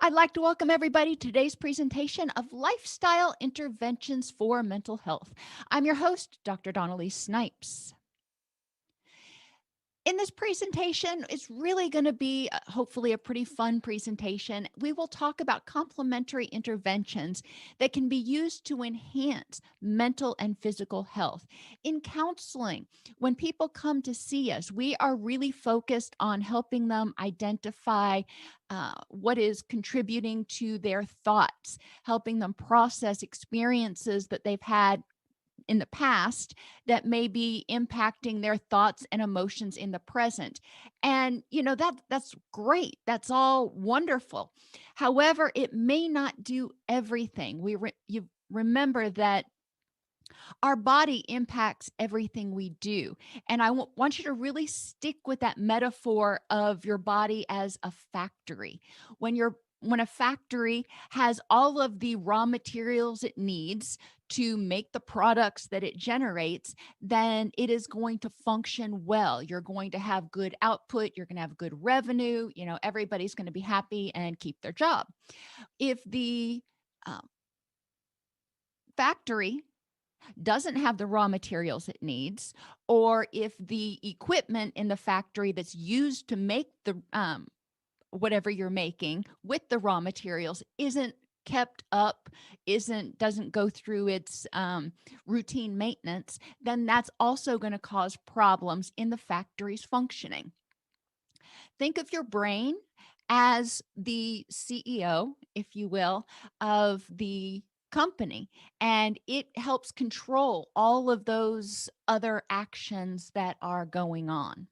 I'd like to welcome everybody to today's presentation of lifestyle interventions for mental health. I'm your host, Dr. Elise Snipes. In this presentation, it's really going to be hopefully a pretty fun presentation. We will talk about complementary interventions that can be used to enhance mental and physical health. In counseling, when people come to see us, we are really focused on helping them identify what is contributing to their thoughts, helping them process experiences that they've had in the past that may be impacting their thoughts and emotions in the present. And that's great. That's all wonderful. However, it may not do everything. You remember that our body impacts everything we do. And want you to really stick with that metaphor of your body as a factory. When a factory has all of the raw materials it needs to make the products that it generates, then it is going to function well. You're going to have good output, you're going to have good revenue, everybody's going to be happy and keep their job. If the um, factory doesn't have the raw materials it needs, or if the equipment in the factory that's used to make the whatever you're making with the raw materials isn't kept up, doesn't go through its routine maintenance, then that's also going to cause problems in the factory's functioning. Think of your brain as the CEO, if you will, of the company, and it helps control all of those other actions that are going on.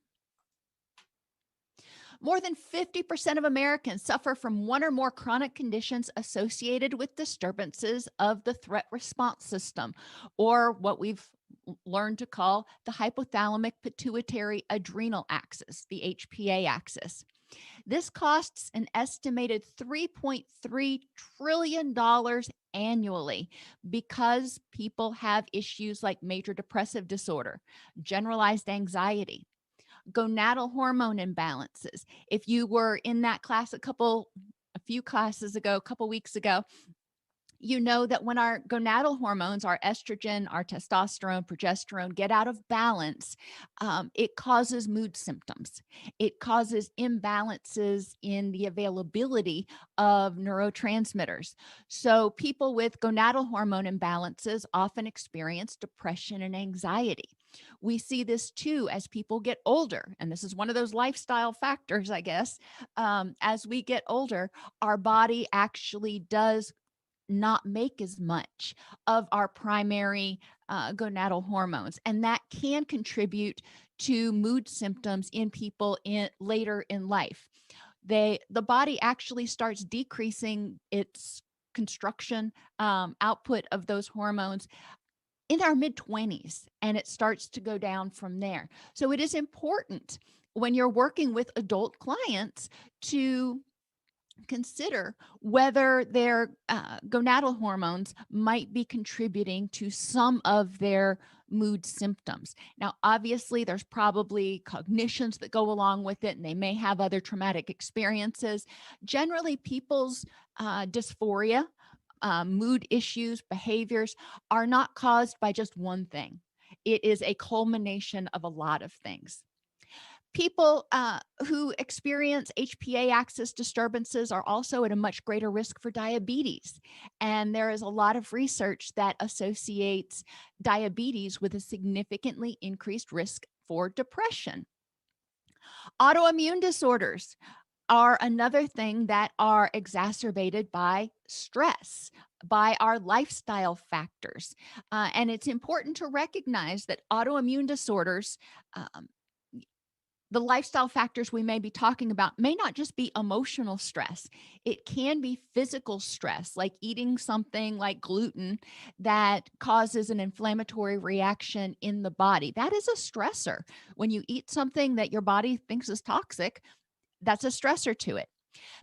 More than 50% of Americans suffer from one or more chronic conditions associated with disturbances of the threat response system, or what we've learned to call the hypothalamic pituitary adrenal axis, the HPA axis. This costs an estimated $3.3 trillion annually because people have issues like major depressive disorder, generalized anxiety, gonadal hormone imbalances. If you were in that class a few classes ago, a couple weeks ago, you know that when our gonadal hormones, our estrogen, our testosterone, progesterone, get out of balance, it causes mood symptoms. It causes imbalances in the availability of neurotransmitters. So, people with gonadal hormone imbalances often experience depression and anxiety. We see this too as people get older. And this is one of those lifestyle factors, I guess. As we get older, our body actually does not make as much of our primary gonadal hormones, and that can contribute to mood symptoms in people in later in life. The body actually starts decreasing its construction output of those hormones in our mid 20s, and it starts to go down from there. So it is important when you're working with adult clients to consider whether their gonadal hormones might be contributing to some of their mood symptoms. Now, obviously, there's probably cognitions that go along with it, and they may have other traumatic experiences. Generally, people's dysphoria, mood issues, behaviors are not caused by just one thing. It is a culmination of a lot of things. People who experience HPA axis disturbances are also at a much greater risk for diabetes. And there is a lot of research that associates diabetes with a significantly increased risk for depression. Autoimmune disorders are another thing that are exacerbated by stress, by our lifestyle factors. And it's important to recognize that autoimmune disorders, um, the lifestyle factors we may be talking about may not just be emotional stress. It can be physical stress, like eating something like gluten that causes an inflammatory reaction in the body. That is a stressor. When you eat something that your body thinks is toxic, that's a stressor to it.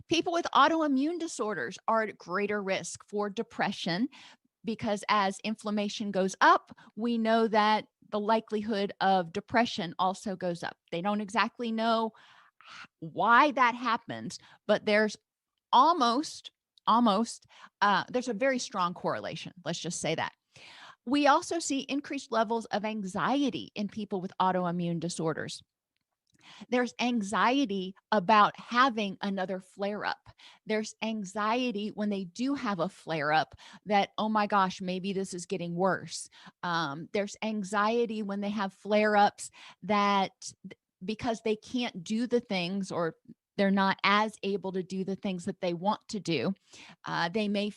People with autoimmune disorders are at greater risk for depression because as inflammation goes up, we know that the likelihood of depression also goes up. They don't exactly know why that happens, but there's almost, almost, there's a very strong correlation. Let's just say that. We also see increased levels of anxiety in people with autoimmune disorders. There's anxiety about having another flare up. There's anxiety when they do have a flare up that, oh my gosh, maybe this is getting worse. There's anxiety when they have flare ups that because they can't do the things, or they're not as able to do the things that they want to do, they may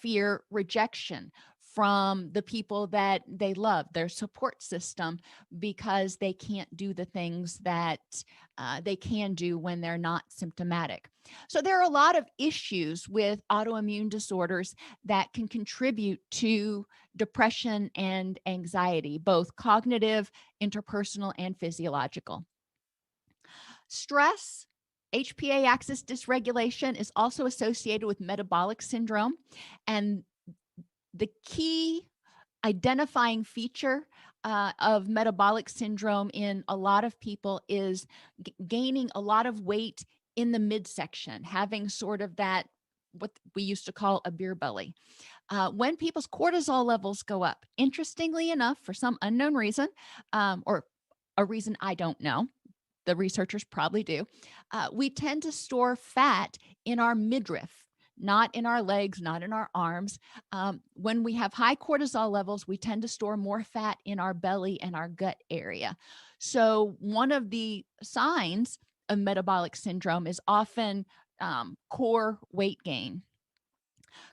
fear rejection from the people that they love, their support system, because they can't do the things that they can do when they're not symptomatic. So there are a lot of issues with autoimmune disorders that can contribute to depression and anxiety, both cognitive, interpersonal, and physiological. Stress, HPA axis dysregulation, is also associated with metabolic syndrome. And the key identifying feature of metabolic syndrome in a lot of people is gaining a lot of weight in the midsection, having sort of that, what we used to call a beer belly. When people's cortisol levels go up, interestingly enough, for some unknown reason, or a reason I don't know, the researchers probably do, we tend to store fat in our midriff, not in our legs, not in our arms. When we have high cortisol levels, we tend to store more fat in our belly and our gut area. So one of the signs of metabolic syndrome is often core weight gain.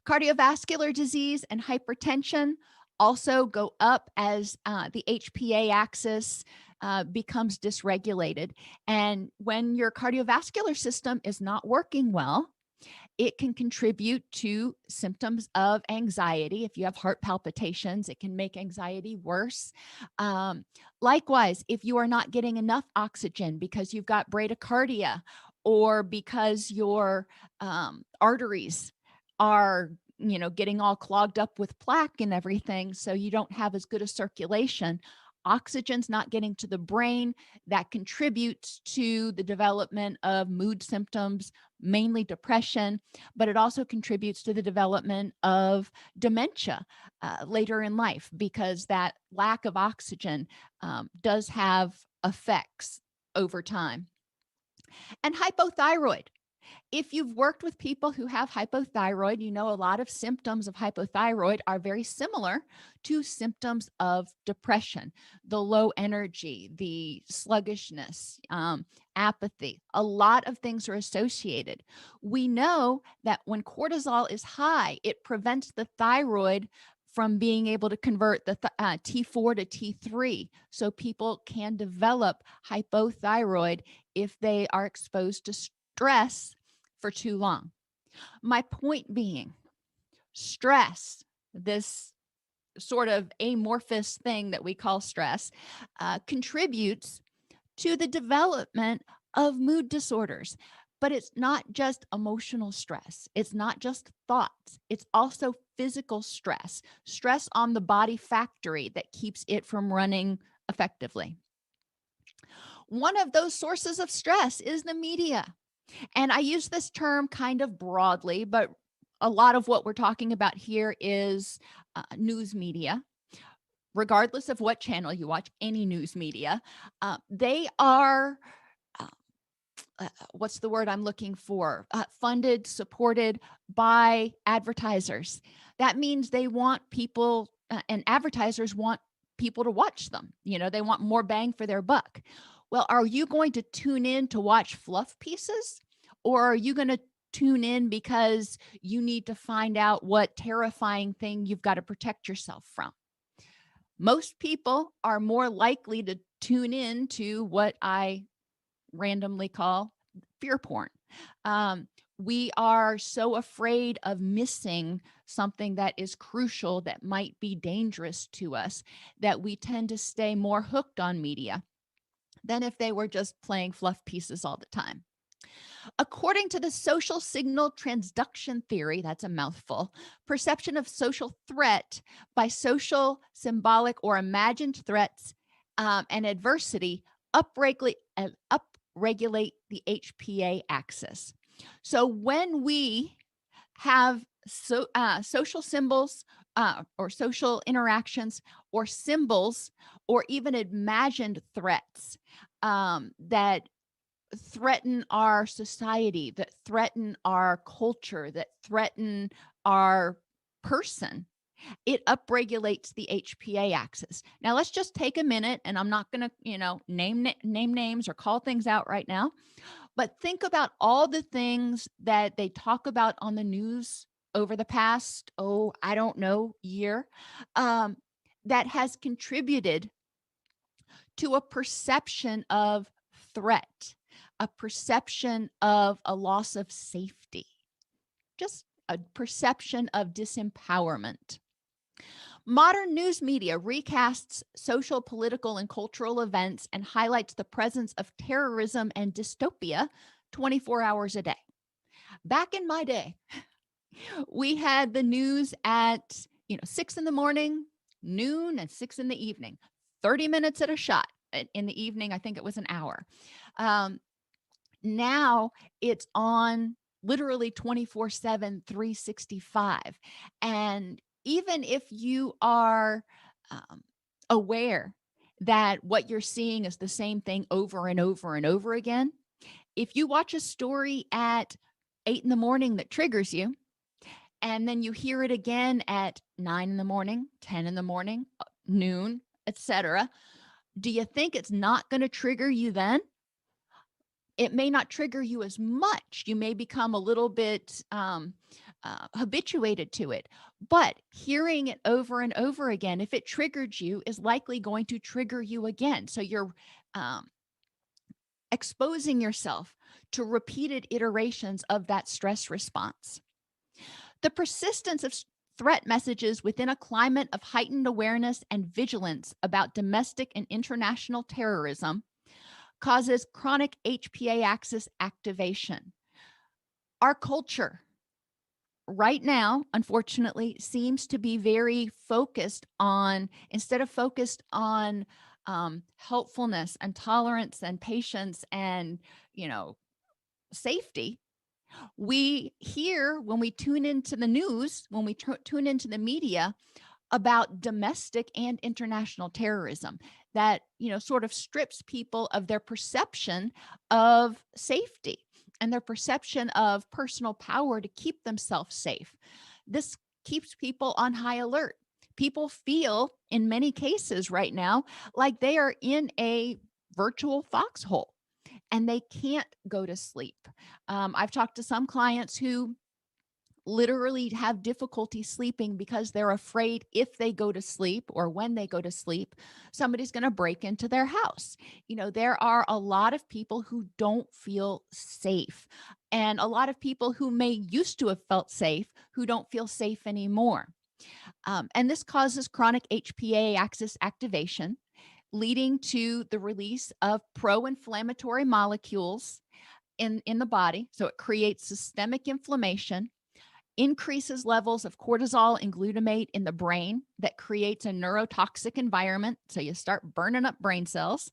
Cardiovascular disease and hypertension also go up as the HPA axis becomes dysregulated. And when your cardiovascular system is not working well, it can contribute to symptoms of anxiety. If you have heart palpitations, it can make anxiety worse. Likewise, if you are not getting enough oxygen because you've got bradycardia, or because your arteries are getting all clogged up with plaque and everything, so you don't have as good a circulation, oxygen's not getting to the brain. That contributes to the development of mood symptoms, mainly depression, but it also contributes to the development of dementia later in life, because that lack of oxygen does have effects over time. And hypothyroid. If you've worked with people who have hypothyroid, you know a lot of symptoms of hypothyroid are very similar to symptoms of depression. The low energy, the sluggishness, apathy, a lot of things are associated. We know that when cortisol is high, it prevents the thyroid from being able to convert the T4 to T3. So people can develop hypothyroid if they are exposed to stress for too long. My point being, stress, this sort of amorphous thing that we call stress, contributes to the development of mood disorders. But it's not just emotional stress. It's not just thoughts. It's also physical stress, stress on the body factory that keeps it from running effectively. One of those sources of stress is the media. And I use this term kind of broadly, but a lot of what we're talking about here is news media. Regardless of what channel you watch, any news media, they are, what's the word I'm looking for? Funded, supported by advertisers. That means they want people, and advertisers want people to watch them. They want more bang for their buck. Well, are you going to tune in to watch fluff pieces? Or are you going to tune in because you need to find out what terrifying thing you've got to protect yourself from? Most people are more likely to tune in to what I randomly call fear porn. We are so afraid of missing something that is crucial, that might be dangerous to us, that we tend to stay more hooked on media than if they were just playing fluff pieces all the time. According to the social signal transduction theory, that's a mouthful, perception of social threat by social, symbolic, or imagined threats and adversity upregulate the HPA axis. So when we have social symbols or social interactions or symbols or even imagined threats that threaten our society, that threaten our culture, that threaten our person, it upregulates the HPA axis. Now, let's just take a minute, and I'm not going to, name names or call things out right now, but think about all the things that they talk about on the news over the past, I don't know, year, um, that has contributed to a perception of threat, a perception of a loss of safety, just a perception of disempowerment. Modern news media recasts social, political, and cultural events and highlights the presence of terrorism and dystopia 24 hours a day. Back in my day, we had the news at 6 in the morning, noon, and 6 in the evening, 30 minutes at a shot. In the evening, I think it was an hour. Now it's on literally 24/7, 365. And even if you are aware that what you're seeing is the same thing over and over and over again, if you watch a story at 8 in the morning that triggers you, and then you hear it again at 9 in the morning, 10 in the morning, noon, etc., do you think it's not going to trigger you then? It may not trigger you as much. You may become a little bit habituated to it. But hearing it over and over again, if it triggered you, is likely going to trigger you again. So you're um, exposing yourself to repeated iterations of that stress response. The persistence of threat messages within a climate of heightened awareness and vigilance about domestic and international terrorism causes chronic HPA axis activation. Our culture right now, unfortunately, seems to be very focused on, instead of focused on helpfulness and tolerance and patience and, safety, we hear when we tune into the news, when we tune into the media, about domestic and international terrorism that sort of strips people of their perception of safety and their perception of personal power to keep themselves safe. This keeps people on high alert. People feel in many cases right now like they are in a virtual foxhole and they can't go to sleep. I've talked to some clients who literally have difficulty sleeping because they're afraid if they go to sleep or when they go to sleep, somebody's going to break into their house. There are a lot of people who don't feel safe, and a lot of people who may used to have felt safe who don't feel safe anymore. And this causes chronic HPA axis activation, leading to the release of pro-inflammatory molecules in the body. So it creates systemic inflammation, increases levels of cortisol and glutamate in the brain that creates a neurotoxic environment. So you start burning up brain cells.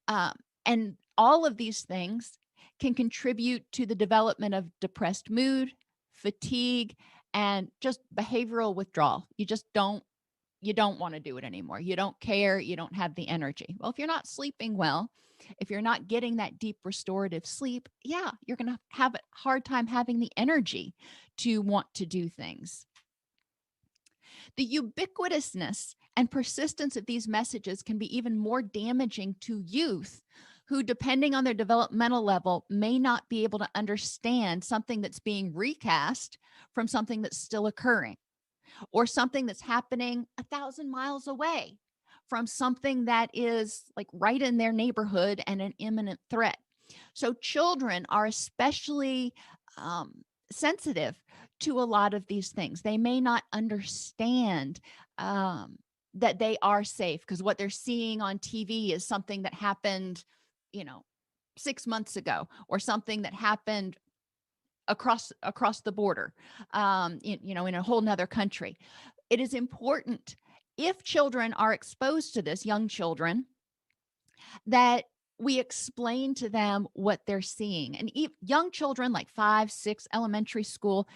Um, and all of these things can contribute to the development of depressed mood, fatigue, and just behavioral withdrawal. You don't want to do it anymore. You don't care. You don't have the energy. Well, if you're not sleeping well, if you're not getting that deep restorative sleep, yeah, you're going to have a hard time having the energy to want to do things. The ubiquitousness and persistence of these messages can be even more damaging to youth who, depending on their developmental level, may not be able to understand something that's being recast from something that's still occurring, or something that's happening 1,000 miles away from something that is like right in their neighborhood and an imminent threat. So children are especially sensitive to a lot of these things. They may not understand that they are safe because what they're seeing on TV is something that happened, 6 months ago, or something that happened across the border, in a whole nother country. It is important, if children are exposed to this, young children, that we explain to them what they're seeing. And young children, like 5, 6, elementary school,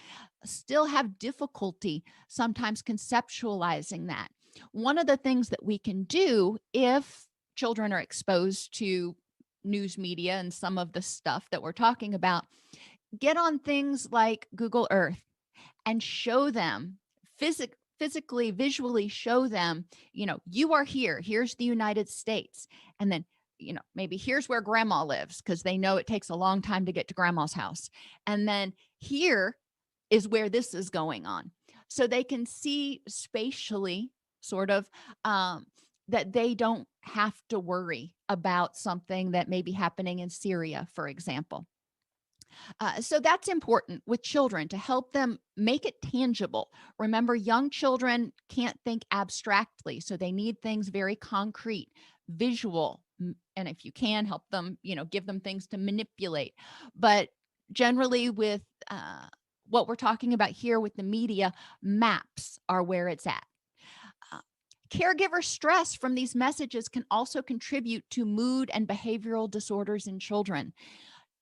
still have difficulty sometimes conceptualizing that. One of the things that we can do if children are exposed to news media and some of the stuff that we're talking about, get on things like Google Earth and show them physically, visually show them, you are here. Here's the United States. And then, maybe here's where grandma lives because they know it takes a long time to get to grandma's house. And then here is where this is going on. So they can see spatially, sort of, that they don't have to worry about something that may be happening in Syria, for example. So that's important with children to help them make it tangible. Remember, young children can't think abstractly, so they need things very concrete, visual. And if you can help them, give them things to manipulate. But generally, with what we're talking about here with the media, maps are where it's at. Caregiver stress from these messages can also contribute to mood and behavioral disorders in children.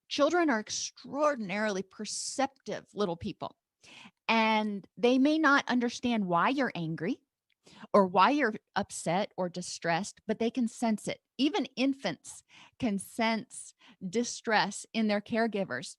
Children are extraordinarily perceptive little people, and they may not understand why you're angry or why you're upset or distressed, but they can sense it. Even infants can sense distress in their caregivers.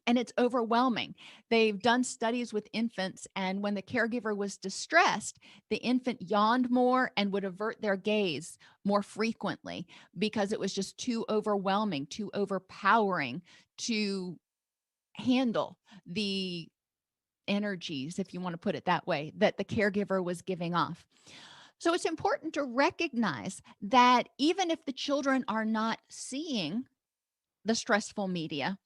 And it's overwhelming. They've done studies with infants, and when the caregiver was distressed, the infant yawned more and would avert their gaze more frequently because it was just too overwhelming, too overpowering to handle the energies, if you want to put it that way, that the caregiver was giving off. So it's important to recognize that even if the children are not seeing the stressful media,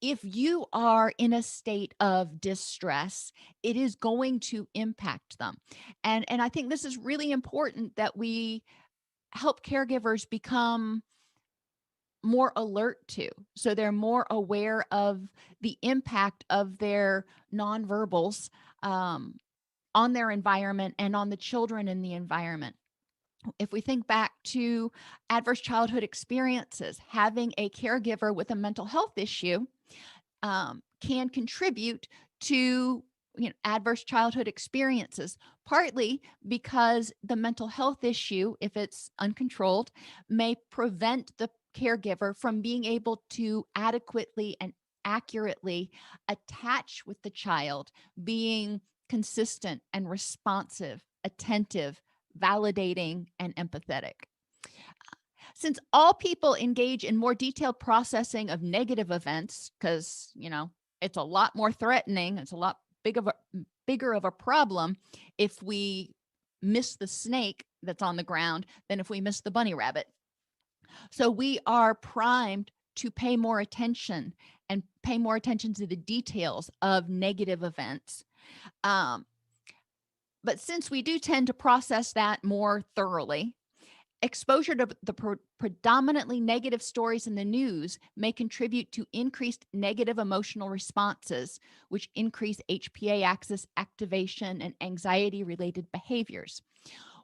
if you are in a state of distress, it is going to impact them. And I think this is really important that we help caregivers become more alert to, so they're more aware of the impact of their nonverbals on their environment and on the children in the environment. If we think back to adverse childhood experiences, having a caregiver with a mental health issue can contribute to adverse childhood experiences, partly because the mental health issue, if it's uncontrolled, may prevent the caregiver from being able to adequately and accurately attach with the child, being consistent and responsive, attentive, validating, and empathetic. Since all people engage in more detailed processing of negative events, because, it's a lot more threatening, it's a lot bigger of a problem if we miss the snake that's on the ground than if we miss the bunny rabbit. So we are primed to pay more attention and pay more attention to the details of negative events. But since we do tend to process that more thoroughly, exposure to the predominantly negative stories in the news may contribute to increased negative emotional responses, which increase HPA axis activation and anxiety-related behaviors.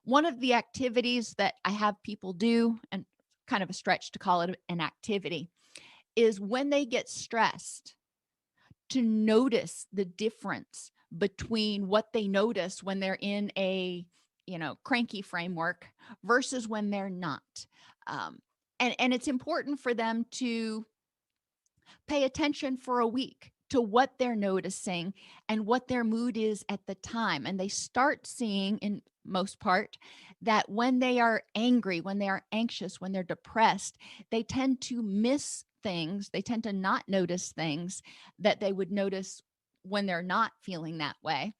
One of the activities that I have people do, and kind of a stretch to call it an activity, is when they get stressed, to notice the difference between what they notice when they're in a cranky framework versus when they're not. And it's important for them to pay attention for a week to what they're noticing and what their mood is at the time. And they start seeing, in most part, that when they are angry, when they are anxious, when they're depressed, they tend to miss things. They tend to not notice things that they would notice when they're not feeling that way.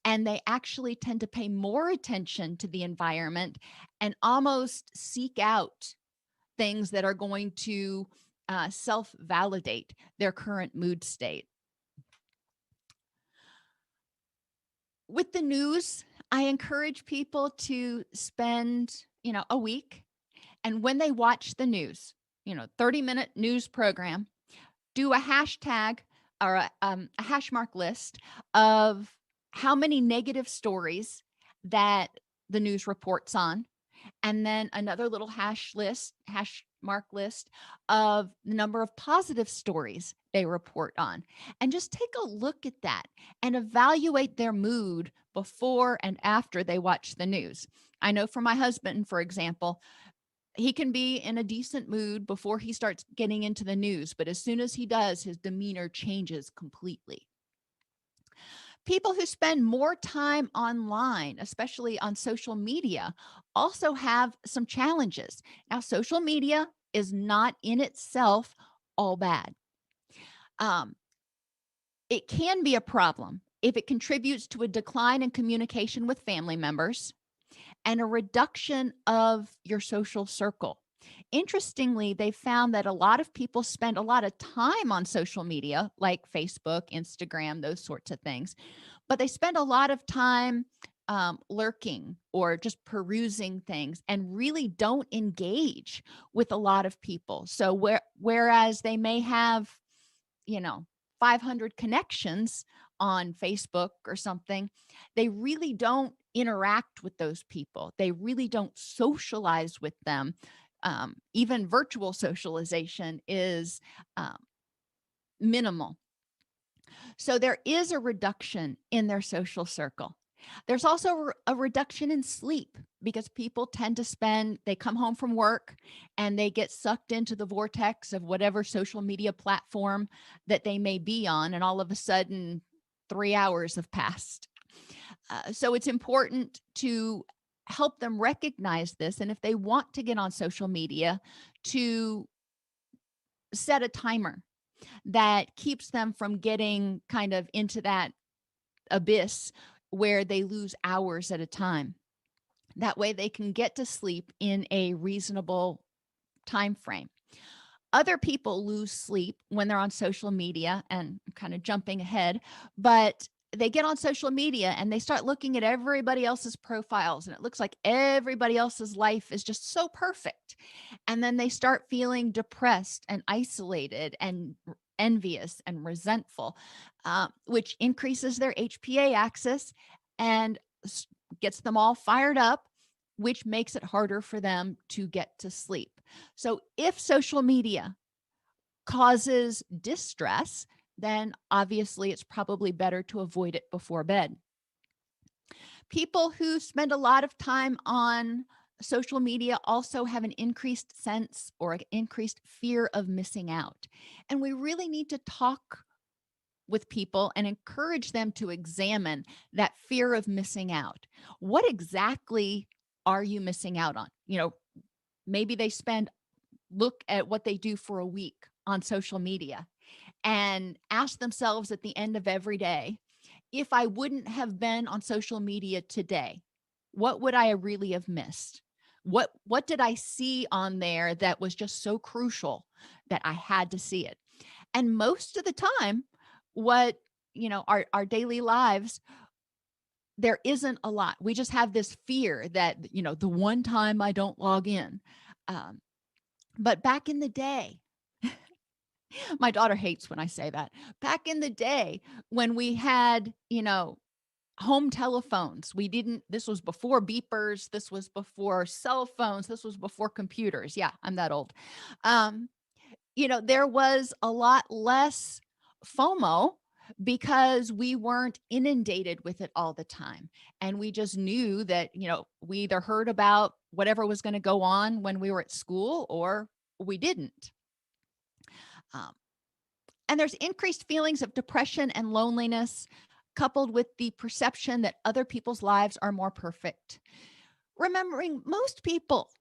And they actually tend to pay more attention to the environment and almost seek out things that are going to self-validate their current mood state. With the news, I encourage people to spend, a week, and when they watch the news, 30-minute news program, do a hashtag or a hash mark list of how many negative stories that the news reports on, and then another little hash mark list of the number of positive stories they report on. And just take a look at that and evaluate their mood before and after they watch the news. I know for my husband, for example, he can be in a decent mood before he starts getting into the news, but as soon as he does, his demeanor changes completely. People who spend more time online, especially on social media, also have some challenges. Now, social media is not in itself all bad. Um, it can be a problem if it contributes to a decline in communication with family members and a reduction of your social circle. Interestingly, they found that a lot of people spend a lot of time on social media, like Facebook, Instagram, those sorts of things, but they spend a lot of time lurking or just perusing things and really don't engage with a lot of people. So whereas they may have, you know, 500 connections on Facebook or something, they really don't interact with those people. They really don't socialize with them. Even virtual socialization is um, minimal. So there is a reduction in their social circle. There's also a reduction in sleep because people tend to they come home from work and they get sucked into the vortex of whatever social media platform that they may be on. And all of a sudden, 3 hours have passed. So it's important to help them recognize this. And if they want to get on social media, to set a timer that keeps them from getting kind of into that abyss where they lose hours at a time. That way they can get to sleep in a reasonable time frame. Other people lose sleep when they're on social media, and I'm kind of jumping ahead, but they get on social media and they start looking at everybody else's profiles, and it looks like everybody else's life is just so perfect. And then they start feeling depressed and isolated and envious and resentful, which increases their HPA axis and gets them all fired up, which makes it harder for them to get to sleep. So if social media causes distress, then obviously it's probably better to avoid it before bed. People who spend a lot of time on social media also have an increased sense or an increased fear of missing out. And we really need to talk with people and encourage them to examine that fear of missing out. What exactly are you missing out on? Maybe they look at what they do for a week on social media and ask themselves at the end of every day, if I wouldn't have been on social media today, what would I really have missed? What did I see on there that was just so crucial that I had to see it? And most of the time, what our daily lives, there isn't a lot. We just have this fear that the one time I don't log in. But back in the day, my daughter hates when I say that. Back in the day when we had, home telephones, this was before beepers, this was before cell phones, this was before computers. Yeah, I'm that old. There was a lot less FOMO because we weren't inundated with it all the time. And we just knew that, we either heard about whatever was going to go on when we were at school or we didn't. And there's increased feelings of depression and loneliness, coupled with the perception that other people's lives are more perfect. Remembering most people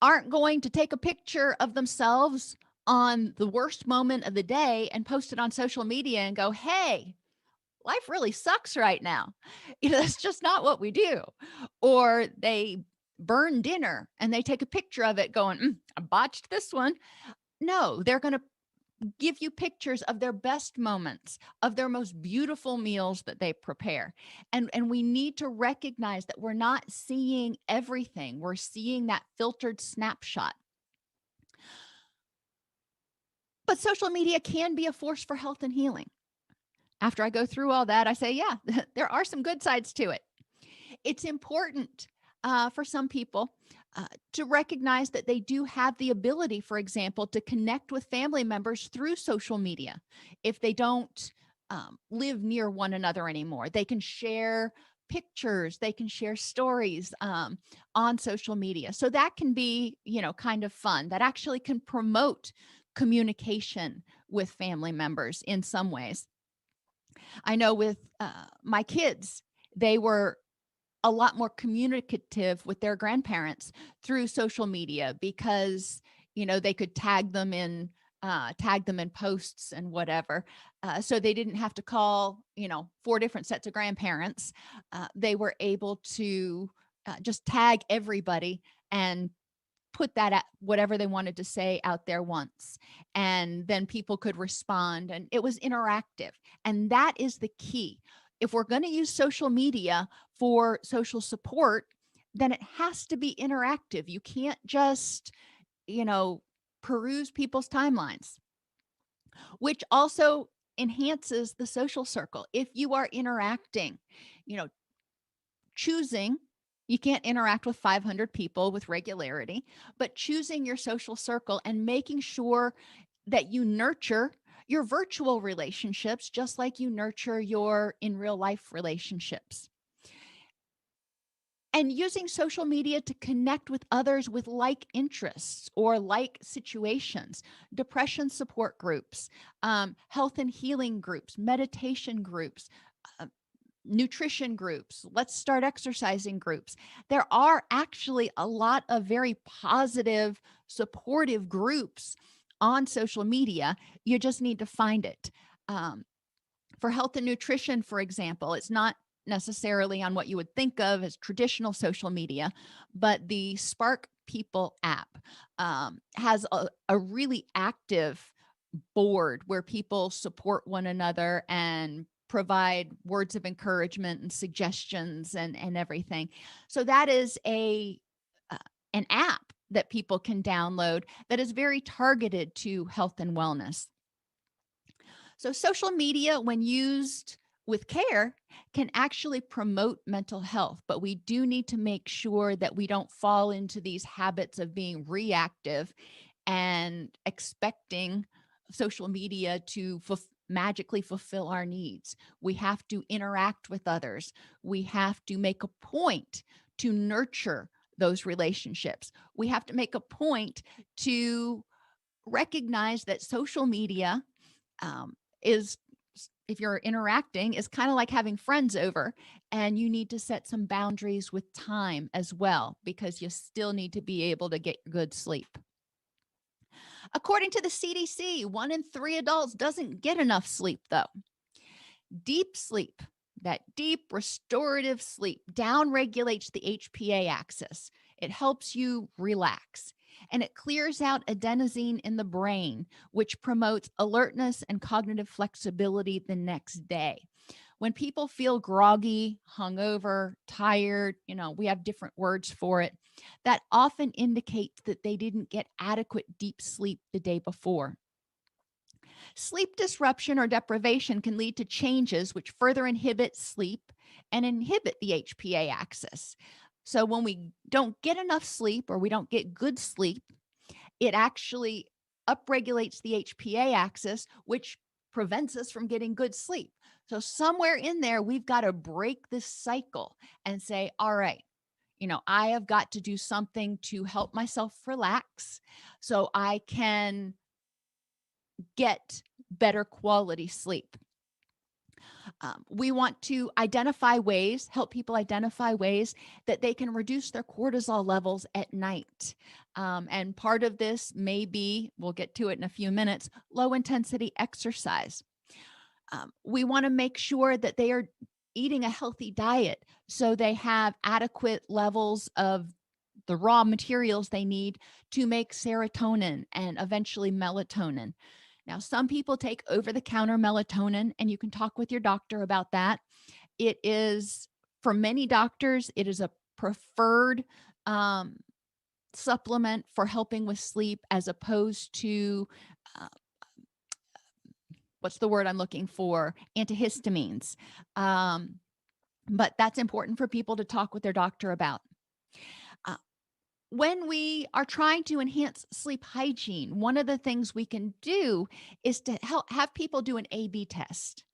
aren't going to take a picture of themselves on the worst moment of the day and post it on social media and go, hey, life really sucks right now. That's just not what we do. Or they burn dinner and they take a picture of it going, I botched this one. No, they're going to give you pictures of their best moments, of their most beautiful meals that they prepare. And we need to recognize that we're not seeing everything. We're seeing that filtered snapshot. But social media can be a force for health and healing. After I go through all that, I say, yeah, there are some good sides to it. It's important for some people to recognize that they do have the ability, for example, to connect with family members through social media. If they don't live near one another anymore, they can share pictures, they can share stories on social media. So that can be, kind of fun. That actually can promote communication with family members in some ways. I know with my kids, they were a lot more communicative with their grandparents through social media because they could tag them in posts and whatever, so they didn't have to call four different sets of grandparents. They were able to just tag everybody and put that at whatever they wanted to say out there once, and then people could respond, and it was interactive. And that is the key. If we're going to use social media for social support, then it has to be interactive. You can't just you know peruse people's timelines, which also enhances the social circle. If you are interacting, you know choosing, you can't interact with 500 people with regularity, but choosing your social circle and making sure that you nurture your virtual relationships just like you nurture your in real life relationships. And using social media to connect with others with like interests or like situations, depression support groups, health and healing groups, meditation groups, uh, nutrition groups, let's start exercising groups. There are actually a lot of very positive, supportive groups on social media. You just need to find it. Um, for health and nutrition, for example, it's not necessarily on what you would think of as traditional social media, but the Spark People app has a really active board where people support one another and provide words of encouragement and suggestions and everything. So that is uh, an app that people can download that is very targeted to health and wellness. So social media, when used with care, can actually promote mental health, but we do need to make sure that we don't fall into these habits of being reactive and expecting social media to magically fulfill our needs. We have to interact with others. We have to make a point to nurture those relationships. We have to make a point to recognize that social media is, if you're interacting, is kind of like having friends over, and you need to set some boundaries with time as well because you still need to be able to get good sleep. According to the CDC, 1 in 3 adults doesn't get enough sleep, though. Deep sleep, that deep restorative sleep, downregulates the HPA axis. It helps you relax, and it clears out adenosine in the brain, which promotes alertness and cognitive flexibility the next day. When people feel groggy, hungover, tired, we have different words for it. That often indicates that they didn't get adequate deep sleep the day before. Sleep disruption or deprivation can lead to changes which further inhibit sleep and inhibit the HPA axis. So, when we don't get enough sleep or we don't get good sleep, it actually upregulates the HPA axis, which prevents us from getting good sleep. So, somewhere in there, we've got to break this cycle and say, all right, I have got to do something to help myself relax so I can get better quality sleep. We want to help people identify ways that they can reduce their cortisol levels at night. And part of this may be, we'll get to it in a few minutes, low intensity exercise. We want to make sure that they are eating a healthy diet so they have adequate levels of the raw materials they need to make serotonin and eventually melatonin. Now, some people take over the counter melatonin, and you can talk with your doctor about that. It is, for many doctors, it is a preferred um, supplement for helping with sleep as opposed to uh, what's the word I'm looking for? Antihistamines. But that's important for people to talk with their doctor about. Uh, When we are trying to enhance sleep hygiene, one of the things we can do is to help have people do an A B test.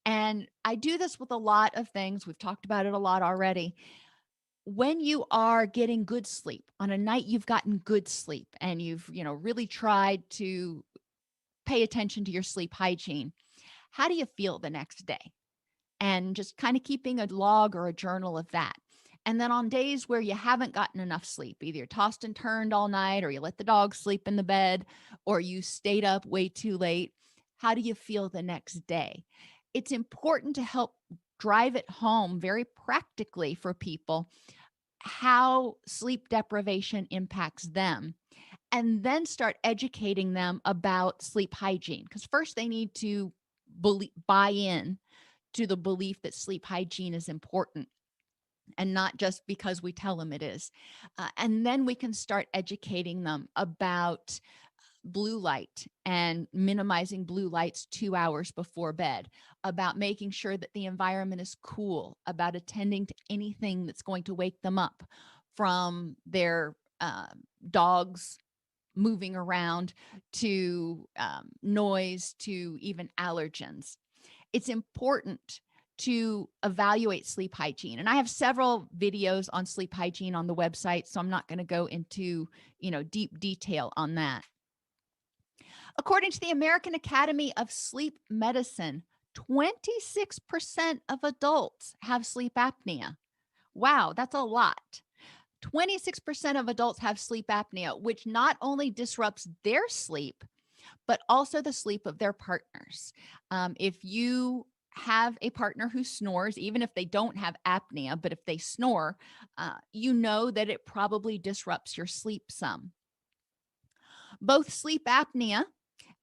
And I do this with a lot of things. We've talked about it a lot already. When you are getting good sleep, on a night you've gotten good sleep and you've, really tried to pay attention to your sleep hygiene, how do you feel the next day? And just kind of keeping a log or a journal of that. And then on days where you haven't gotten enough sleep, either you're tossed and turned all night, or you let the dog sleep in the bed, or you stayed up way too late, how do you feel the next day? It's important to help drive it home very practically for people how sleep deprivation impacts them, and then start educating them about sleep hygiene. Because first, they need to buy in to the belief that sleep hygiene is important, and not just because we tell them it is. And then we can start educating them about blue light and minimizing blue lights 2 hours before bed, about making sure that the environment is cool, about attending to anything that's going to wake them up, from their dogs moving around to noise to even allergens. It's important to evaluate sleep hygiene. And I have several videos on sleep hygiene on the website, so I'm not going to go into, deep detail on that. According to the American Academy of Sleep Medicine, 26% of adults have sleep apnea. Wow, that's a lot. 26% of adults have sleep apnea, which not only disrupts their sleep, but also the sleep of their partners. If you have a partner who snores, even if they don't have apnea, but if they snore, you know that it probably disrupts your sleep some. Both sleep apnea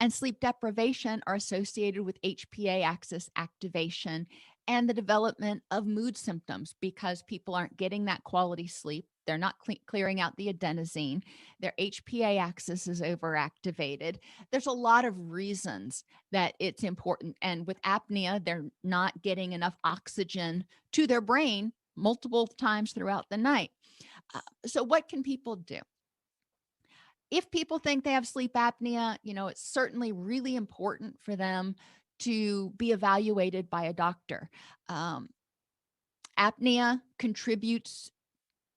and sleep deprivation are associated with HPA axis activation and the development of mood symptoms, because people aren't getting that quality sleep. They're not clearing out the adenosine. Their HPA axis is overactivated. There's a lot of reasons that it's important. And with apnea, they're not getting enough oxygen to their brain multiple times throughout the night. So what can people do? If people think they have sleep apnea, it's certainly really important for them to be evaluated by a doctor. Apnea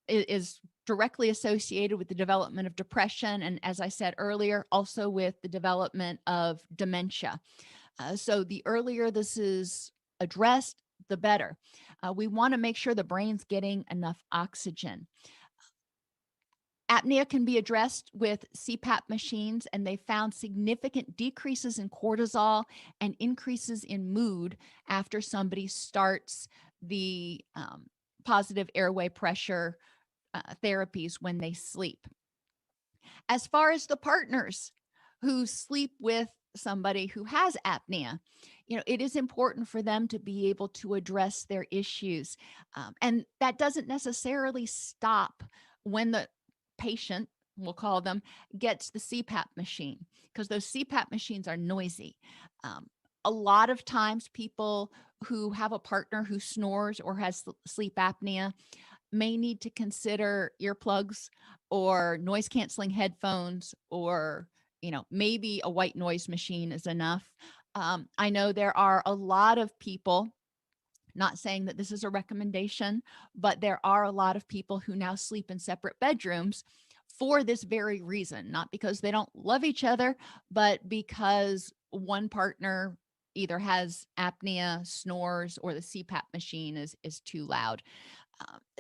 is directly associated with the development of depression. And as I said earlier, also with the development of dementia. So the earlier this is addressed, the better. We want to make sure the brain's getting enough oxygen. Apnea can be addressed with CPAP machines, and they found significant decreases in cortisol and increases in mood after somebody starts the positive airway pressure therapies when they sleep. As far as the partners who sleep with somebody who has apnea, it is important for them to be able to address their issues. And that doesn't necessarily stop when the patient, we'll call them, gets the CPAP machine, because those CPAP machines are noisy. A lot of times people who have a partner who snores or has sleep apnea may need to consider earplugs or noise canceling headphones, or maybe a white noise machine is enough. I know there are a lot of people, not saying that this is a recommendation, but there are a lot of people who now sleep in separate bedrooms for this very reason, not because they don't love each other, but because one partner either has apnea, snores, or the CPAP machine is too loud.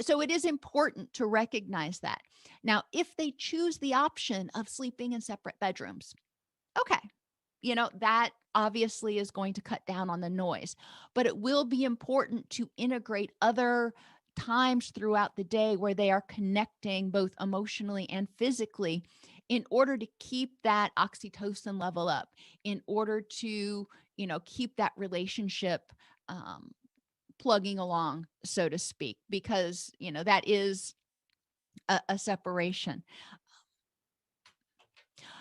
So it is important to recognize that. Now, if they choose the option of sleeping in separate bedrooms, okay, that obviously is going to cut down on the noise, but it will be important to integrate other times throughout the day where they are connecting both emotionally and physically, in order to keep that oxytocin level up, in order to, keep that relationship plugging along, so to speak, because, that is a separation.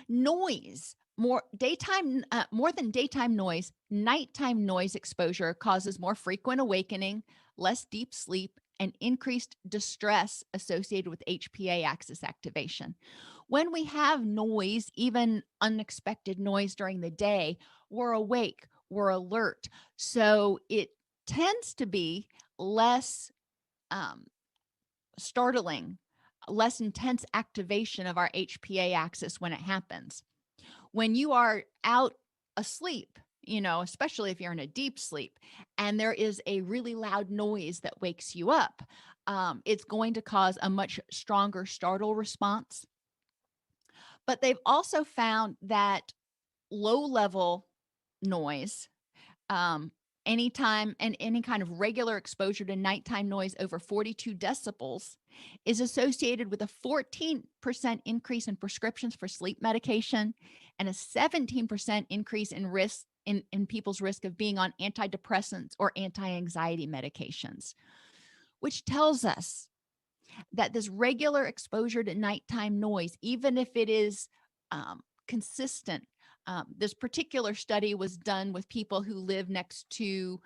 Noise, more than daytime noise, nighttime noise exposure causes more frequent awakening, less deep sleep, and increased distress associated with HPA axis activation. When we have noise, even unexpected noise during the day, we're awake, we're alert. So it tends to be less um, startling, less intense activation of our HPA axis when it happens. When you are out asleep, especially if you're in a deep sleep and there is a really loud noise that wakes you up, it's going to cause a much stronger startle response. But they've also found that low level noise, um, anytime and any kind of regular exposure to nighttime noise over 42 decibels is associated with a 14% increase in prescriptions for sleep medication and a 17% increase in risk in people's risk of being on antidepressants or anti-anxiety medications, which tells us that this regular exposure to nighttime noise, even if it is consistent, this particular study was done with people who live next to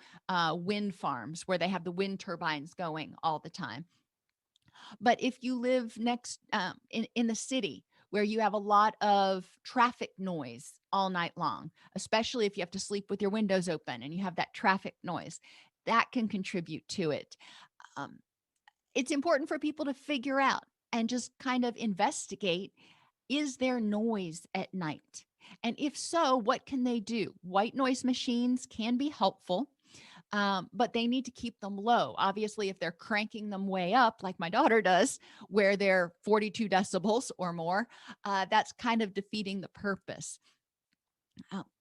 wind farms where they have the wind turbines going all the time. But if you live next in the city where you have a lot of traffic noise all night long, especially if you have to sleep with your windows open and you have that traffic noise, that can contribute to it. Um, it's important for people to figure out and just kind of investigate, is there noise at night? And if so, what can they do? White noise machines can be helpful, but they need to keep them low. Obviously, if they're cranking them way up, like my daughter does, where they're 42 decibels or more, that's kind of defeating the purpose.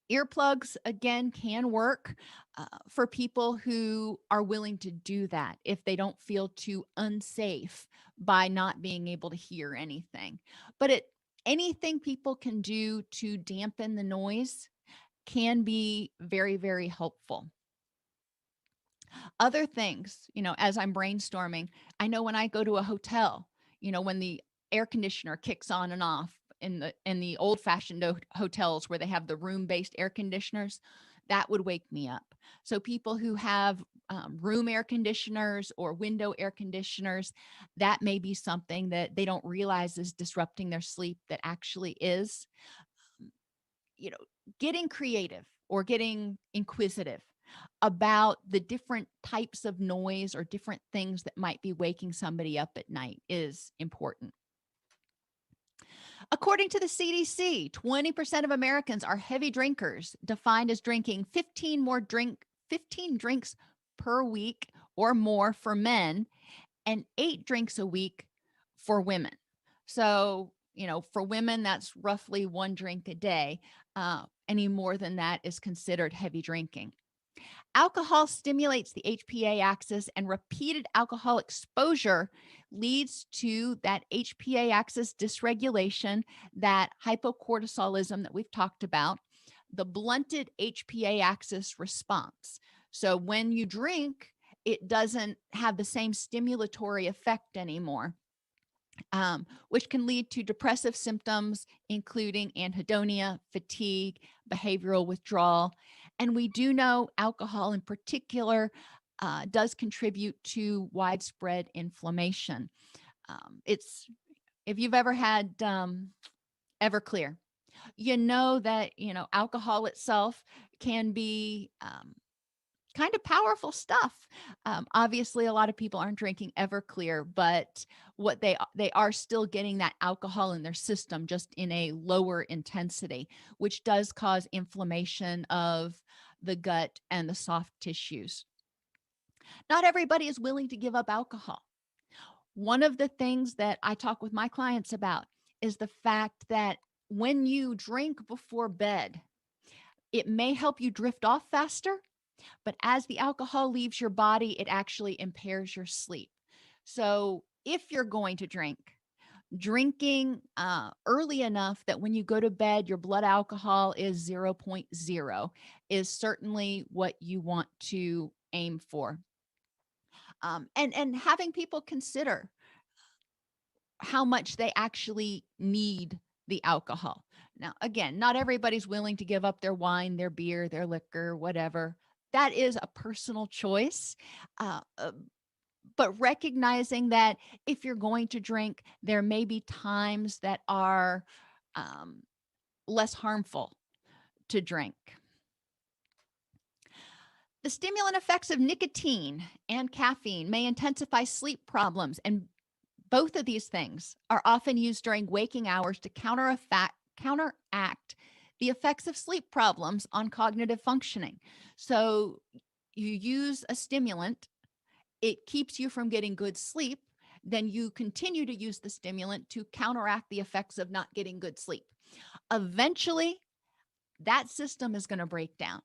Earplugs, again, can work for people who are willing to do that if they don't feel too unsafe by not being able to hear anything. But anything people can do to dampen the noise can be very, very helpful. Other things, as I'm brainstorming, I know when I go to a hotel, when the air conditioner kicks on and off in the old fashioned hotels where they have the room based air conditioners, that would wake me up. So people who have room air conditioners or window air conditioners, that may be something that they don't realize is disrupting their sleep that actually is. you know, Getting creative or getting inquisitive about the different types of noise or different things that might be waking somebody up at night is important. According to the CDC, 20% of Americans are heavy drinkers, defined as drinking 15 drinks per week or more for men and 8 drinks a week for women. So, for women, that's roughly 1 drink a day. Any more than that is considered heavy drinking. Alcohol stimulates the HPA axis, and repeated alcohol exposure leads to that HPA axis dysregulation, that hypocortisolism that we've talked about, the blunted HPA axis response. So when you drink, it doesn't have the same stimulatory effect anymore, which can lead to depressive symptoms, including anhedonia, fatigue, behavioral withdrawal. And we do know alcohol in particular does contribute to widespread inflammation. It's If you've ever had Everclear, you know that alcohol itself can be kind of powerful stuff. Obviously, a lot of people aren't drinking Everclear, but what they are still getting that alcohol in their system, just in a lower intensity, which does cause inflammation of the gut and the soft tissues. Not everybody is willing to give up alcohol. One of the things that I talk with my clients about is the fact that when you drink before bed, it may help you drift off faster, but as the alcohol leaves your body, it actually impairs your sleep. So if you're going to drinking early enough that when you go to bed, your blood alcohol is 0.0 is certainly what you want to aim for. And having people consider how much they actually need the alcohol. Now, again, not everybody's willing to give up their wine, their beer, their liquor, whatever. That is a personal choice. Uh, uh, but recognizing that if you're going to drink, there may be times that are um, less harmful to drink. The stimulant effects of nicotine and caffeine may intensify sleep problems, and both of these things are often used during waking hours to counteract the effects of sleep problems on cognitive functioning. So you use a stimulant, it keeps you from getting good sleep, then you continue to use the stimulant to counteract the effects of not getting good sleep. Eventually, that system is going to break down.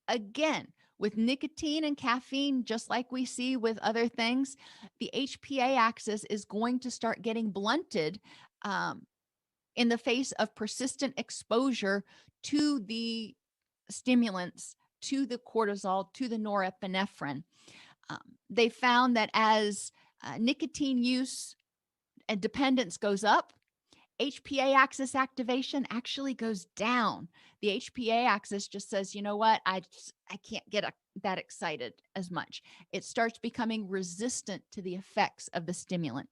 Again, with nicotine and caffeine, just like we see with other things, the HPA axis is going to start getting blunted in the face of persistent exposure to the stimulants, to the cortisol, to the norepinephrine. They found that as nicotine use and dependence goes up, HPA axis activation actually goes down. The HPA axis just says, you know what, I can't get that excited as much. It starts becoming resistant to the effects of the stimulant.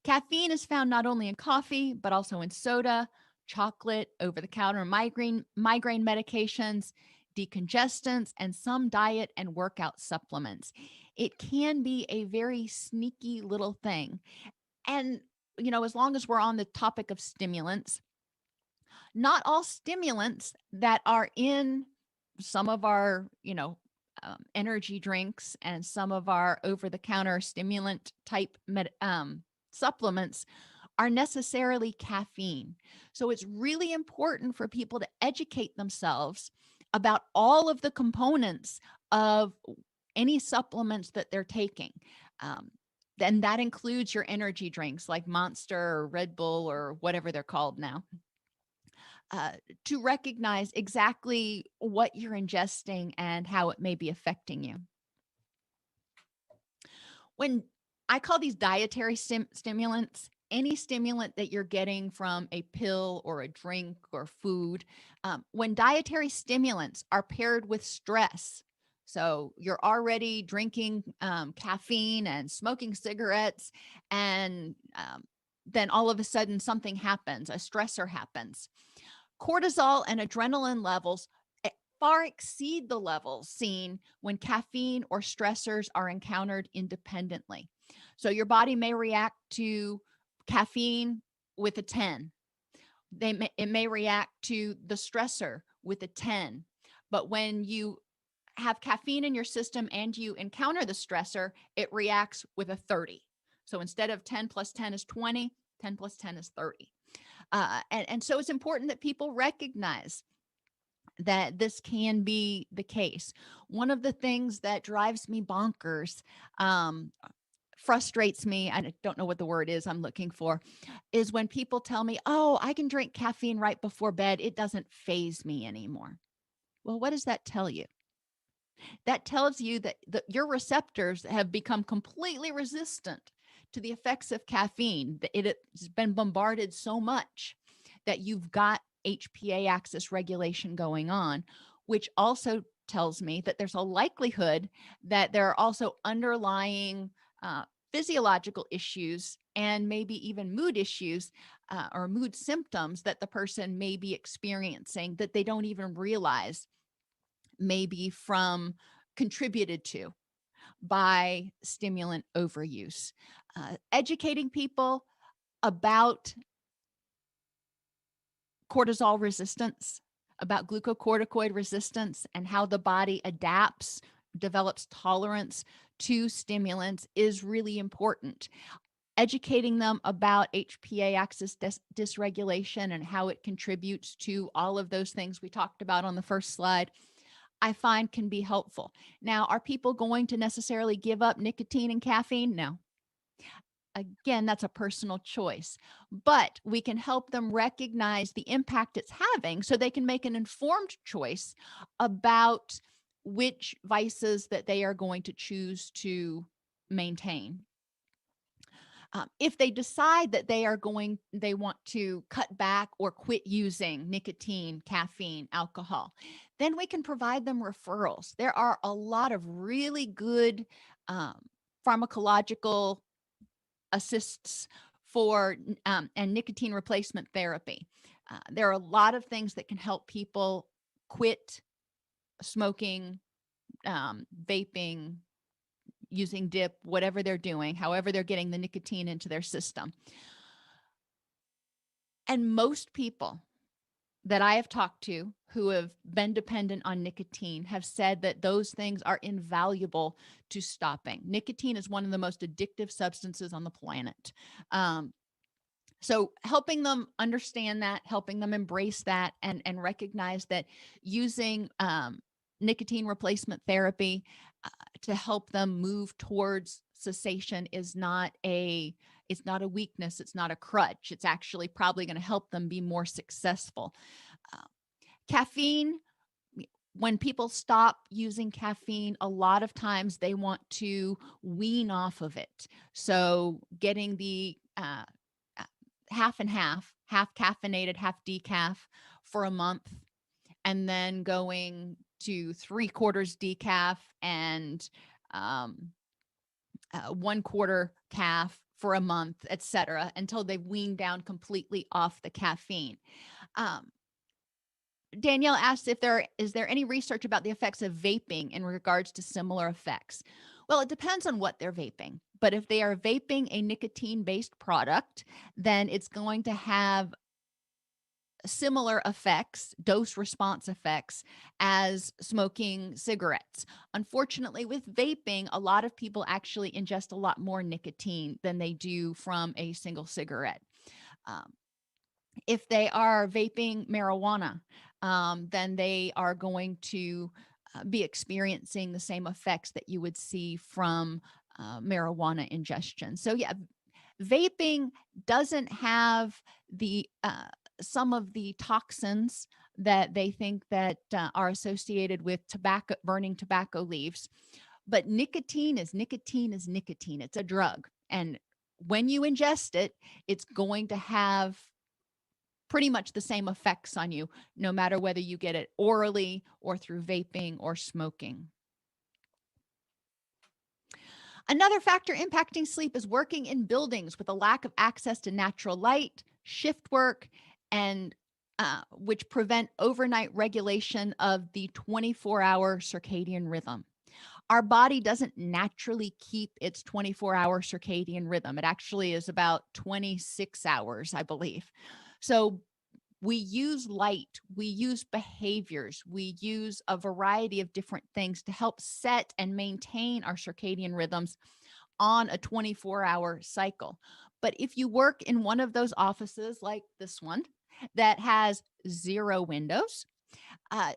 Caffeine is found not only in coffee, but also in soda, chocolate, over-the-counter migraine medications, decongestants, and some diet and workout supplements. It can be a very sneaky little thing. And, as long as we're on the topic of stimulants, not all stimulants that are in some of our, energy drinks and some of our over-the-counter stimulant type supplements are necessarily caffeine. So it's really important for people to educate themselves about all of the components of any supplements that they're taking. Then that includes your energy drinks like Monster or Red Bull or whatever they're called now. To recognize exactly what you're ingesting and how it may be affecting you. When I call these dietary stimulants, any stimulant that you're getting from a pill or a drink or food, when dietary stimulants are paired with stress, so you're already drinking caffeine and smoking cigarettes, and then all of a sudden something happens, a stressor happens. Cortisol and adrenaline levels far exceed the levels seen when caffeine or stressors are encountered independently. So your body may react to caffeine with a 10. It may react to the stressor with a 10. But when you have caffeine in your system and you encounter the stressor, it reacts with a 30. So instead of 10 plus 10 is 20, 10 plus 10 is 30. And so it's important that people recognize that this can be the case. One of the things that drives me bonkers, frustrates me, I don't know what the word is I'm looking for, is when people tell me, oh, I can drink caffeine right before bed. It doesn't faze me anymore. Well, what does that tell you? That tells you that your receptors have become completely resistant to the effects of caffeine. It's been bombarded so much that you've got HPA axis regulation going on, which also tells me that there's a likelihood that there are also underlying physiological issues and maybe even mood issues or mood symptoms that the person may be experiencing that they don't even realize may be contributed to by stimulant overuse. Educating people about cortisol resistance, about glucocorticoid resistance, and how the body develops tolerance to stimulants is really important. Educating them about HPA axis dysregulation and how it contributes to all of those things we talked about on the first slide, I find can be helpful. Now, are people going to necessarily give up nicotine and caffeine? No. Again, that's a personal choice, but we can help them recognize the impact it's having so they can make an informed choice about which vices that they are going to choose to maintain. If they decide that they want to cut back or quit using nicotine, caffeine, alcohol, then we can provide them referrals. There are a lot of really good um, pharmacological assists for and nicotine replacement therapy. There are a lot of things that can help people quit smoking, vaping, using dip, whatever they're doing, however they're getting the nicotine into their system. And most people that I have talked to who have been dependent on nicotine have said that those things are invaluable to stopping. Nicotine is one of the most addictive substances on the planet. Um, so helping them understand that, helping them embrace that, and recognize that using nicotine replacement therapy to help them move towards cessation is not a it's not a weakness, it's not a crutch. It's actually probably going to help them be more successful. Uh, Caffeine, when people stop using caffeine, a lot of times they want to wean off of it. So getting the uh, half and half caffeinated, half decaf for a month, and then going to 3/4 decaf and um, 1/4 calf for a month, etc., until they've weaned down completely off the caffeine. Um, Danielle asked if there is there any research about the effects of vaping in regards to similar effects. Well, it depends on what they're vaping. But if they are vaping a nicotine-based product, then it's going to have similar effects, dose response effects, as smoking cigarettes. Unfortunately, with vaping, a lot of people actually ingest a lot more nicotine than they do from a single cigarette. Um, if they are vaping marijuana, then they are going to be experiencing the same effects that you would see from marijuana ingestion. So, yeah, vaping doesn't have the some of the toxins that they think that are associated with tobacco, burning tobacco leaves, but nicotine is nicotine is nicotine. It's a drug, and when you ingest it, it's going to have pretty much the same effects on you, no matter whether you get it orally or through vaping or smoking. Another factor impacting sleep is working in buildings with a lack of access to natural light, shift work, and which prevent overnight regulation of the 24-hour circadian rhythm. Our body doesn't naturally keep its 24-hour circadian rhythm. It actually is about 26 hours, I believe. So we use light, we use behaviors, we use a variety of different things to help set and maintain our circadian rhythms on a 24-hour cycle. But if you work in one of those offices like this one that has 0 windows, uh,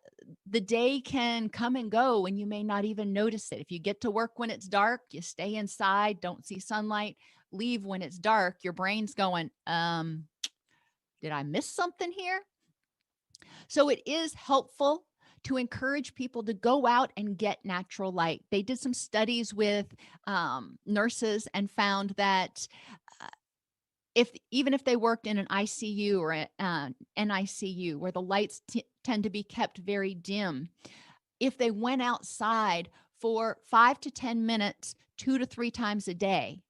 the day can come and go and you may not even notice it. If you get to work when it's dark, you stay inside, don't see sunlight, leave when it's dark, your brain's going, did I miss something here? So it is helpful to encourage people to go out and get natural light. They did some studies with nurses and found that uh, if even if they worked in an ICU or an NICU where the lights tend to be kept very dim, if they went outside for 5 to 10 minutes, 2 to 3 times a day,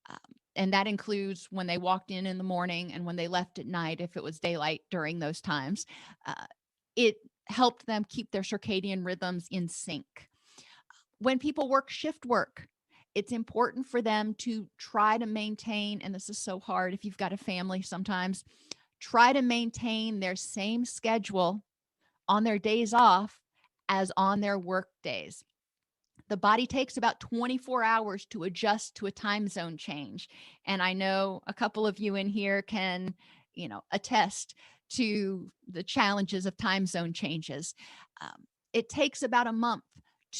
um, and that includes when they walked in the morning and when they left at night, if it was daylight during those times, uh, it helped them keep their circadian rhythms in sync. When people work shift work, it's important for them to try to maintain, and this is so hard if you've got a family sometimes, try to maintain their same schedule on their days off as on their work days. The body takes about 24 hours to adjust to a time zone change. And I know a couple of you in here can, attest to the challenges of time zone changes. It takes about a month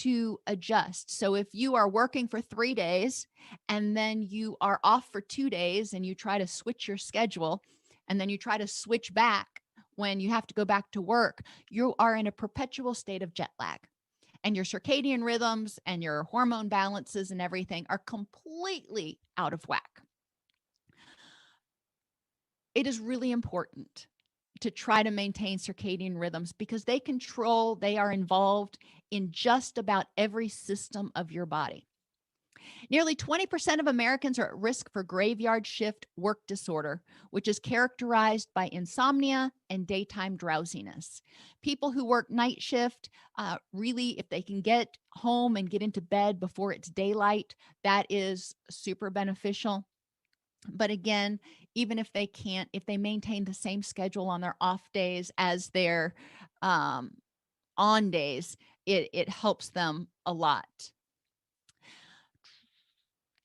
to adjust. So if you are working for 3 days and then you are off for 2 days and you try to switch your schedule and then you try to switch back when you have to go back to work, you are in a perpetual state of jet lag. And your circadian rhythms and your hormone balances and everything are completely out of whack. It is really important to try to maintain circadian rhythms because they are involved in just about every system of your body. Nearly 20% of Americans are at risk for graveyard shift work disorder, which is characterized by insomnia and daytime drowsiness. People who work night shift, really, if they can get home and get into bed before it's daylight, that is super beneficial. But again, even if they can't, if they maintain the same schedule on their off days as their um, on days, it helps them a lot.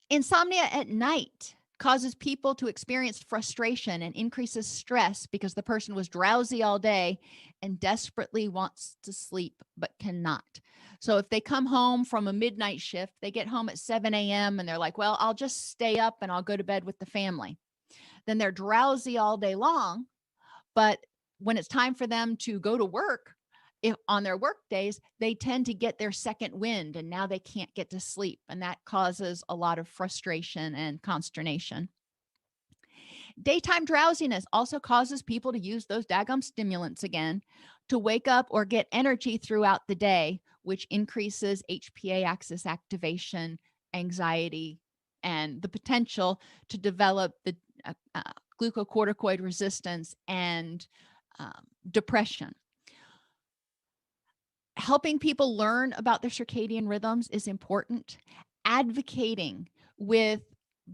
Insomnia at night causes people to experience frustration and increases stress because the person was drowsy all day and desperately wants to sleep but cannot. So if they come home from a midnight shift, they get home at 7 a.m. and they're like, well, I'll just stay up and I'll go to bed with the family. Then they're drowsy all day long. But when it's time for them to go to work, if on their work days, they tend to get their second wind and now they can't get to sleep. And that causes a lot of frustration and consternation. Daytime drowsiness also causes people to use those daggum stimulants again to wake up or get energy throughout the day, which increases HPA axis activation, anxiety, and the potential to develop the glucocorticoid resistance and depression. Helping people learn about their circadian rhythms is important. Advocating with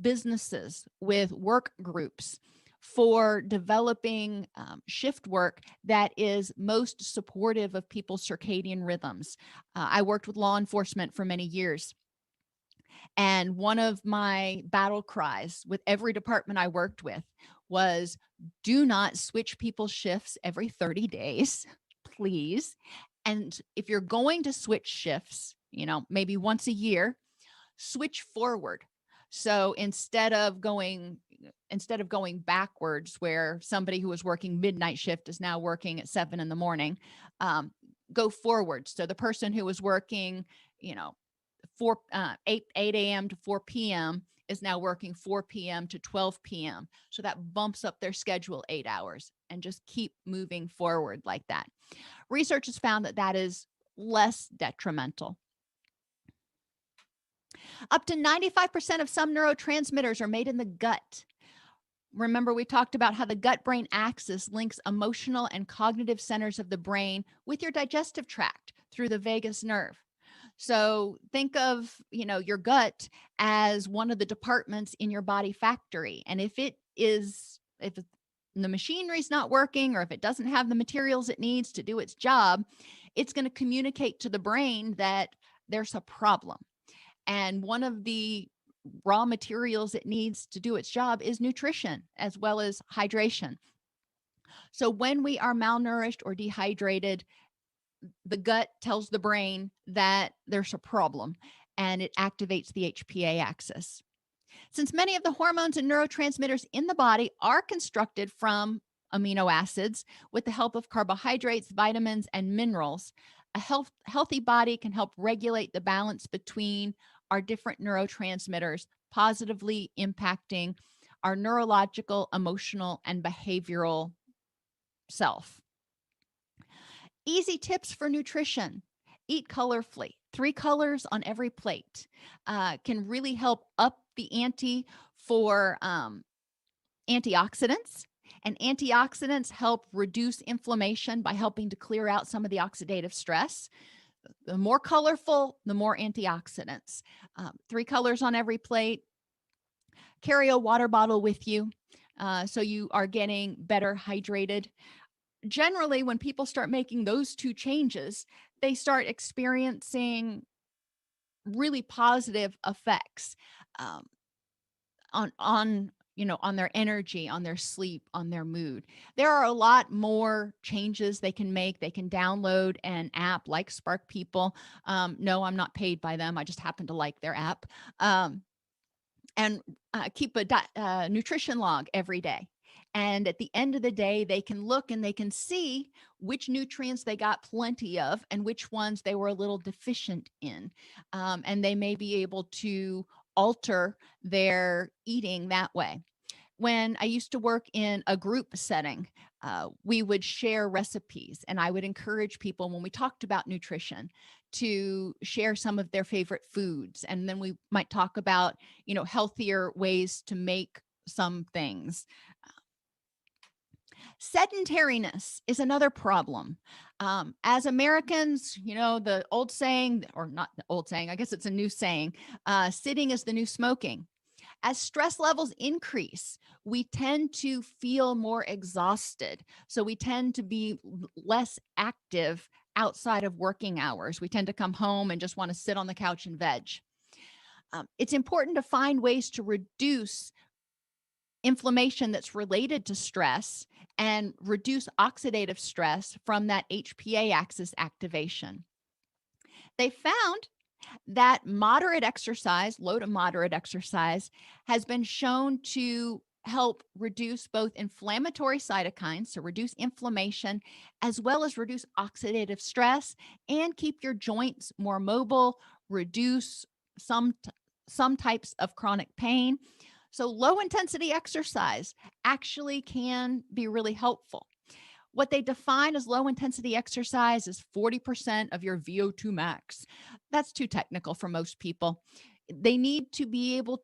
businesses, with work groups for developing shift work that is most supportive of people's circadian rhythms. I worked with law enforcement for many years. And one of my battle cries with every department I worked with was do not switch people's shifts every 30 days, please. And if you're going to switch shifts, maybe once a year, switch forward. So instead of going backwards where somebody who was working midnight shift is now working at 7 in the morning, go forward. So the person who was working, 8 a.m. to 4 p.m. is now working 4 p.m. to 12 p.m. So that bumps up their schedule 8 hours and just keep moving forward like that. Research has found that that is less detrimental. Up to 95% of some neurotransmitters are made in the gut. Remember, we talked about how the gut-brain axis links emotional and cognitive centers of the brain with your digestive tract through the vagus nerve. So think of, your gut as one of the departments in your body factory. And if the machinery is not working, or if it doesn't have the materials it needs to do its job, it's going to communicate to the brain that there's a problem. And one of the raw materials it needs to do its job is nutrition as well as hydration. So when we are malnourished or dehydrated, the gut tells the brain that there's a problem and it activates the HPA axis. Since many of the hormones and neurotransmitters in the body are constructed from amino acids with the help of carbohydrates, vitamins, and minerals, a healthy body can help regulate the balance between our different neurotransmitters, positively impacting our neurological, emotional, and behavioral self. Easy tips for nutrition. Eat colorfully. 3 colors on every plate can really help up the ante for antioxidants. And antioxidants help reduce inflammation by helping to clear out some of the oxidative stress. The more colorful, the more antioxidants. 3 colors on every plate. Carry a water bottle with you so you are getting better hydrated. Generally, when people start making those 2 changes, they start experiencing really positive effects on their energy, on their sleep, on their mood. There are a lot more changes they can make. They can download an app like Spark People. No, I'm not paid by them. I just happen to like their app. And keep a nutrition log every day. And at the end of the day, they can look and they can see which nutrients they got plenty of and which ones they were a little deficient in. And they may be able to alter their eating that way. When I used to work in a group setting, we would share recipes, and I would encourage people when we talked about nutrition to share some of their favorite foods. And then we might talk about, healthier ways to make some things. Sedentariness is another problem. As Americans, the old saying, or not the old saying, I guess it's a new saying, sitting is the new smoking. As stress levels increase, we tend to feel more exhausted. So we tend to be less active outside of working hours. We tend to come home and just want to sit on the couch and veg. It's important to find ways to reduce inflammation that's related to stress and reduce oxidative stress from that HPA axis activation. They found that moderate exercise, low to moderate exercise, has been shown to help reduce both inflammatory cytokines, so reduce inflammation, as well as reduce oxidative stress and keep your joints more mobile, reduce some types of chronic pain. So low intensity exercise actually can be really helpful. What they define as low intensity exercise is 40% of your VO2 max. That's too technical for most people. They need to be able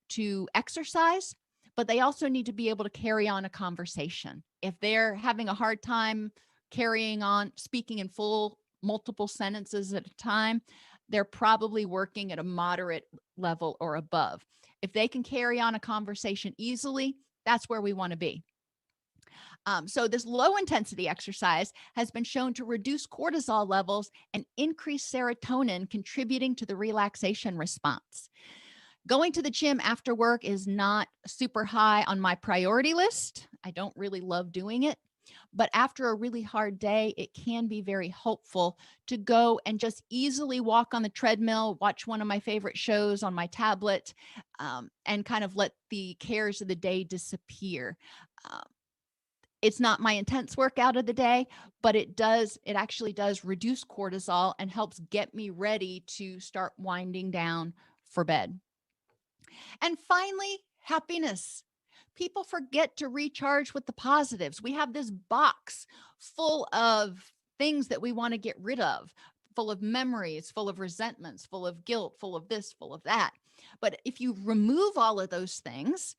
to exercise, but they also need to be able to carry on a conversation. If they're having a hard time carrying on, speaking in full multiple sentences at a time, they're probably working at a moderate level or above. If they can carry on a conversation easily, that's where we want to be. So this low intensity exercise has been shown to reduce cortisol levels and increase serotonin, contributing to the relaxation response. Going to the gym after work is not super high on my priority list. I don't really love doing it. But after a really hard day, it can be very helpful to go and just easily walk on the treadmill, watch one of my favorite shows on my tablet, and kind of let the cares of the day disappear. It's not my intense workout of the day, but it actually does reduce cortisol and helps get me ready to start winding down for bed. And finally, happiness. People forget to recharge with the positives. We have this box full of things that we want to get rid of, full of memories, full of resentments, full of guilt, full of this, full of that. But if you remove all of those things,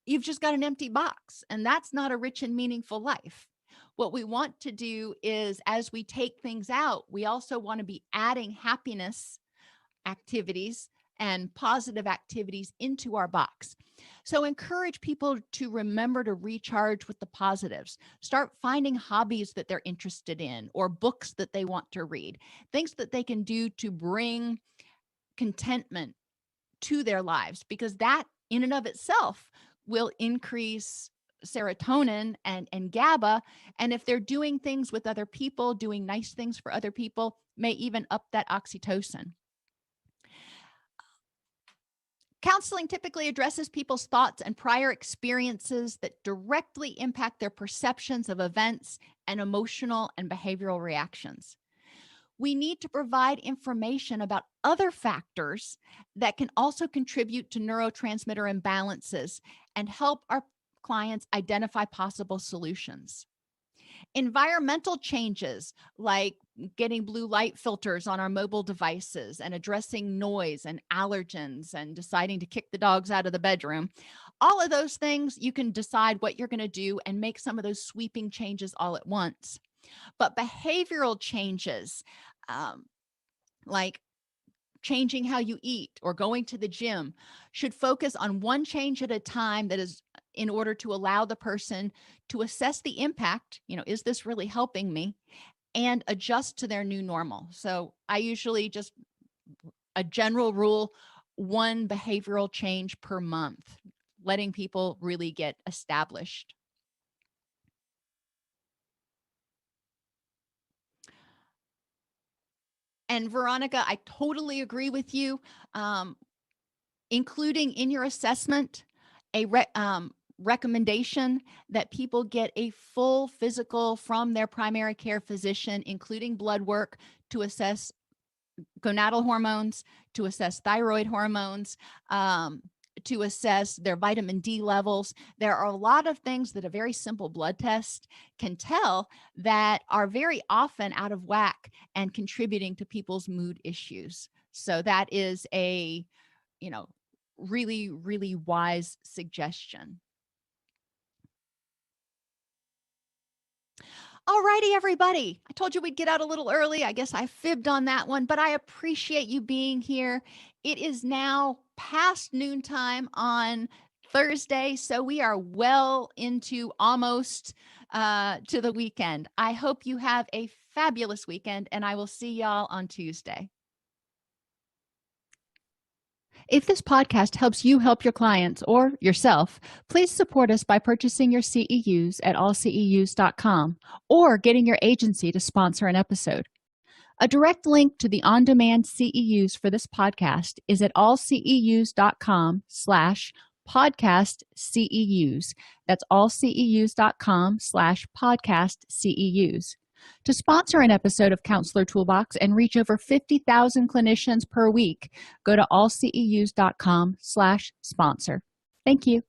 you've just got an empty box, and that's not a rich and meaningful life. What we want to do is, as we take things out, we also want to be adding happiness activities and positive activities into our box. So encourage people to remember to recharge with the positives. Start finding hobbies that they're interested in or books that they want to read, things that they can do to bring contentment to their lives, because that in and of itself will increase serotonin and GABA. And if they're doing things with other people, doing nice things for other people, may even up that oxytocin. Counseling typically addresses people's thoughts and prior experiences that directly impact their perceptions of events and emotional and behavioral reactions. We need to provide information about other factors that can also contribute to neurotransmitter imbalances and help our clients identify possible solutions. Environmental changes like getting blue light filters on our mobile devices and addressing noise and allergens and deciding to kick the dogs out of the bedroom. All of those things, you can decide what you're going to do and make some of those sweeping changes all at once. But behavioral changes, like changing how you eat or going to the gym, should focus on one change at a time, that is in order to allow the person to assess the impact. Is this really helping me? And adjust to their new normal. So I usually, just a general rule, one behavioral change per month, letting people really get established. And Veronica, I totally agree with you. Including in your assessment a recommendation that people get a full physical from their primary care physician, including blood work to assess gonadal hormones, to assess thyroid hormones, to assess their vitamin D levels. There are a lot of things that a very simple blood test can tell that are very often out of whack and contributing to people's mood issues. So that is a, you know, really, really wise suggestion. All righty, everybody. I told you we'd get out a little early. I guess I fibbed on that one, but I appreciate you being here. It is now past noontime on Thursday, so we are well into almost to the weekend. I hope you have a fabulous weekend, and I will see y'all on Tuesday. If this podcast helps you help your clients or yourself, please support us by purchasing your CEUs at allceus.com or getting your agency to sponsor an episode. A direct link to the on-demand CEUs for this podcast is at allceus.com/podcast CEUs. That's allceus.com/podcast CEUs. To sponsor an episode of Counselor Toolbox and reach over 50,000 clinicians per week, go to allceus.com/sponsor. Thank you.